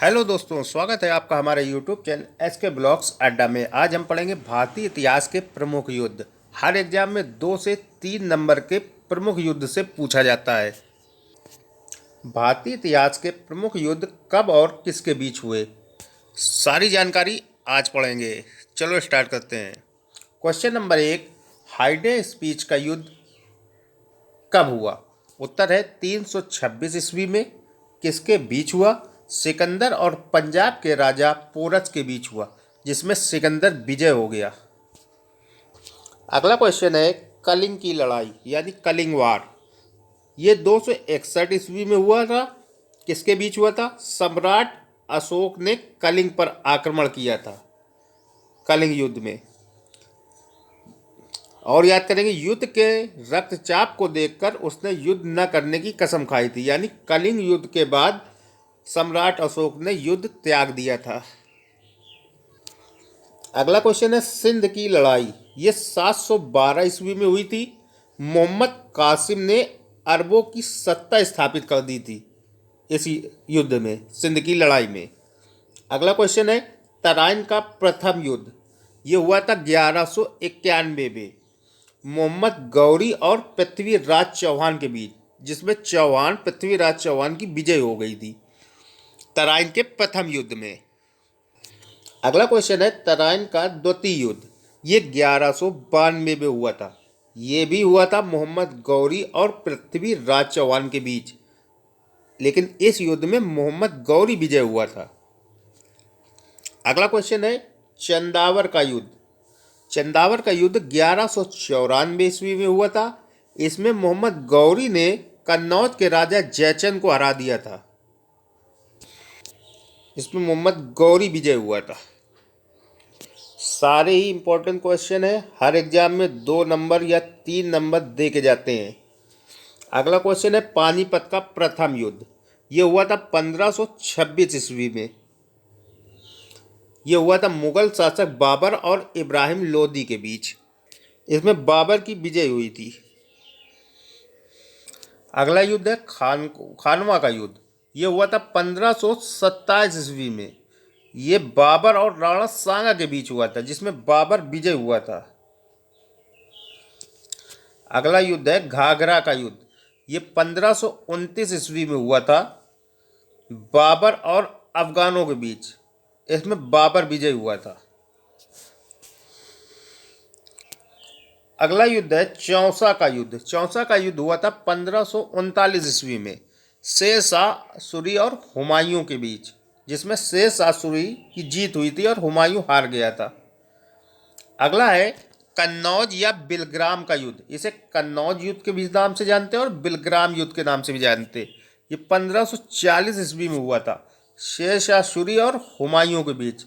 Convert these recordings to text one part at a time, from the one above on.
Hello दोस्तों, स्वागत है आपका हमारे यूट्यूब चैनल SK ब्लॉग्स अड्डा में। आज हम पढ़ेंगे भारतीय इतिहास के प्रमुख युद्ध। हर एग्जाम में 2 से 3 नंबर के प्रमुख युद्ध से पूछा जाता है। भारतीय इतिहास के प्रमुख युद्ध कब और किसके बीच हुए, सारी जानकारी आज पढ़ेंगे। चलो स्टार्ट करते हैं। क्वेश्चन नंबर 1, हाइडे स्पीच का युद्ध कब हुआ? उत्तर है 326 ईस्वी में। किसके बीच हुआ? सिकंदर और पंजाब के राजा पोरस के बीच हुआ, जिसमें सिकंदर विजय हो गया। अगला क्वेश्चन है, कलिंग की लड़ाई यानी कलिंग वार, ये 261 ईस्वी में हुआ था। किसके बीच हुआ था? सम्राट अशोक ने कलिंग पर आक्रमण किया था, कलिंग युद्ध में। और याद करेंगे, युद्ध के रक्तचाप को देखकर उसने युद्ध न करने की कसम खाई थी, यानी कलिंग युद्ध के बाद सम्राट अशोक ने युद्ध त्याग दिया था। अगला क्वेश्चन है, सिंध की लड़ाई, ये 712 ईस्वी में हुई थी। मोहम्मद कासिम ने अरबों की सत्ता स्थापित कर दी थी इसी युद्ध में, सिंध की लड़ाई में। अगला क्वेश्चन है, तराइन का प्रथम युद्ध, ये हुआ था 1191 में मोहम्मद गौरी और पृथ्वीराज चौहान के बीच, जिसमें पृथ्वीराज चौहान की विजय हो गई थी तराइन के प्रथम युद्ध में। अगला क्वेश्चन है, तराइन का द्वितीय युद्ध, ये 1192 में हुआ था। ये भी हुआ था मोहम्मद गौरी और पृथ्वीराज चौहान के बीच, लेकिन इस युद्ध में मोहम्मद गौरी विजय हुआ था। अगला क्वेश्चन है, चंदावर का युद्ध। चंदावर का युद्ध 1194 ईस्वी में हुआ था। इसमें मोहम्मद गौरी ने कन्नौज के राजा जयचंद को हरा दिया था। इसमें मोहम्मद गौरी विजय हुआ था। सारे ही इंपॉर्टेंट क्वेश्चन है, हर एग्जाम में 2 नंबर या 3 नंबर दे के जाते हैं। अगला क्वेश्चन है, पानीपत का प्रथम युद्ध, ये हुआ था 1526 ईस्वी में। ये हुआ था मुगल शासक बाबर और इब्राहिम लोदी के बीच। इसमें बाबर की विजय हुई थी। अगला युद्ध है खानवा का युद्ध, ये हुआ था 1527 ईस्वी में। ये बाबर और राणा सांगा के बीच हुआ था, जिसमें बाबर विजय हुआ था। अगला युद्ध है घाघरा का युद्ध, ये 1529 ईस्वी में हुआ था बाबर और अफगानों के बीच। इसमें बाबर विजय हुआ था। अगला युद्ध है चौसा का युद्ध। चौसा का युद्ध हुआ था 1539 ईस्वी में शेर शाह सूरी और हुमायूं के बीच, जिसमें शेर शाह सूरी की जीत हुई थी और हुमायूं हार गया था। अगला है कन्नौज या बिलग्राम का युद्ध। इसे कन्नौज युद्ध के भी नाम से जानते हैं और बिलग्राम युद्ध के नाम से भी जानते हैं। ये 1540 ईस्वी में हुआ था शेर शाह सूरी और हुमायूं के बीच।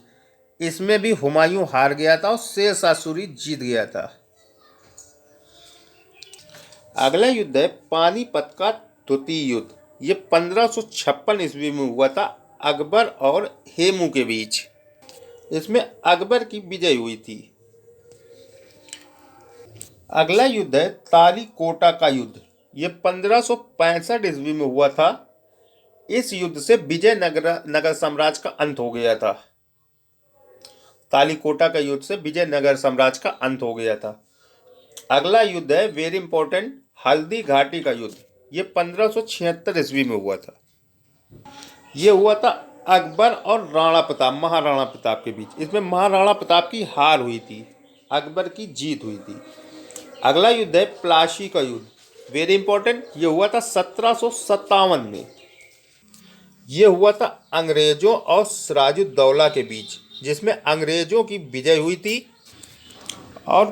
इसमें भी हुमायूं हार गया था और शेर शाह सूरी जीत गया था। अगला युद्ध है पानीपत का द्वितीय युद्ध, ये 1556 ईस्वी में हुआ था अकबर और हेमू के बीच। इसमें अकबर की विजय हुई थी। अगला युद्ध है तालीकोटा का युद्ध, ये 1565 ईस्वी में हुआ था। इस युद्ध से विजयनगर साम्राज्य का अंत हो गया था। तालीकोटा का युद्ध से विजयनगर साम्राज्य का अंत हो गया था। अगला युद्ध है वेरी इंपॉर्टेंट, हल्दी घाटी का युद्ध, ये 1576 ईस्वी में हुआ था। ये हुआ था अकबर और महाराणा प्रताप के बीच। इसमें महाराणा प्रताप की हार हुई थी, अकबर की जीत हुई थी। अगला युद्ध है प्लासी का युद्ध, वेरी इंपॉर्टेंट, ये हुआ था 1757 में। ये हुआ था अंग्रेजों और सिराजुद्दौला के बीच, जिसमें अंग्रेजों की विजय हुई थी और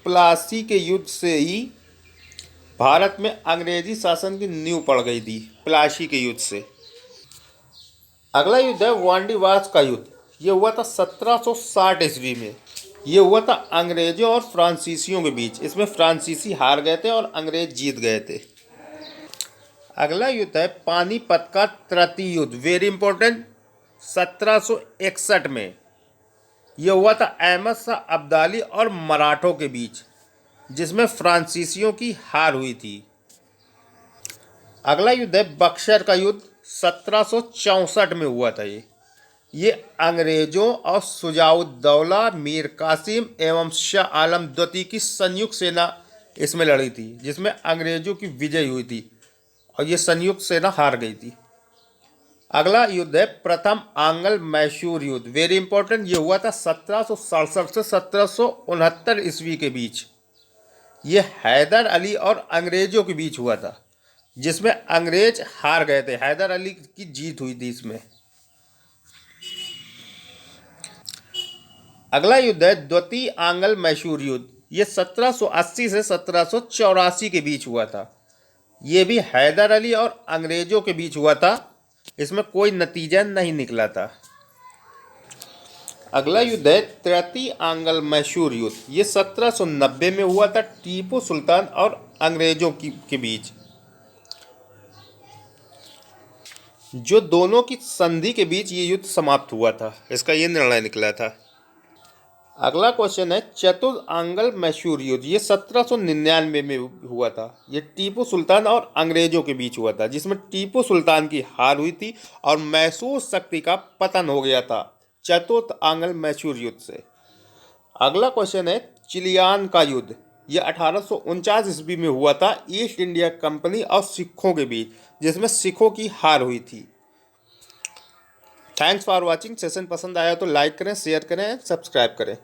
प्लासी के युद्ध से ही भारत में अंग्रेजी शासन की नींव पड़ गई थी, प्लासी के युद्ध से। अगला युद्ध है वांडीवास का युद्ध, ये हुआ था 1760 ईस्वी में। ये हुआ था अंग्रेजों और फ्रांसीसियों के बीच। इसमें फ्रांसीसी हार गए थे और अंग्रेज जीत गए थे। अगला युद्ध है पानीपत का तृतीय युद्ध, वेरी इंपॉर्टेंट, 1761 में। यह हुआ था अहमद शाह अब्दाली और मराठों के बीच, जिसमें फ्रांसीसियों की हार हुई थी। अगला युद्ध है बक्सर का युद्ध, 1764 में हुआ था ये। ये अंग्रेजों और शुजाउद्दौला, मीर कासिम एवं शाह आलम द्वितीय की संयुक्त सेना इसमें लड़ी थी, जिसमें अंग्रेजों की विजय हुई थी और ये संयुक्त सेना हार गई थी। अगला युद्ध है प्रथम आंग्ल मैसूर युद्ध। वेरी इंपॉर्टेंट, ये हुआ था 1767 से 1769 ईस्वी के बीच। ये हैदर अली और अंग्रेजों के बीच हुआ था, जिसमें अंग्रेज हार गए थे। हैदर अली की जीत हुई थी इसमें। अगला युद्ध है द्वितीय आंग्ल मैसूर युद्ध। ये 1780 से 1784 के बीच हुआ था। ये भी हैदर अली और अंग्रेजों के बीच हुआ था। इसमें कोई नतीजा नहीं निकला था। अगला युद्ध है तृतीय आंग्ल मैसूर युद्ध। ये 1790 में हुआ था, टीपू सुल्तान और अंग्रेजों के बीच, जो दोनों की संधि के बीच ये युद्ध समाप्त हुआ था। इसका ये निर्णय निकला था। अगला क्वेश्चन है चतुर्थ आंग्ल मैसूर युद्ध। ये 1799 में हुआ था। ये टीपू सुल्तान और अंग्रेजों के बीच हुआ था, जिसमें टीपू सुल्तान की हार हुई थी और मैसूर शक्ति का पतन हो गया था चतुर्थ आंग्ल मैसूर युद्ध से। अगला क्वेश्चन है चिलियान का युद्ध। ये 1849 ईस्वी में हुआ था ईस्ट इंडिया कंपनी और सिखों के बीच, जिसमें सिखों की हार हुई थी। Thanks for watching. सेशन पसंद आया तो लाइक करें, शेयर करें, सब्सक्राइब करें।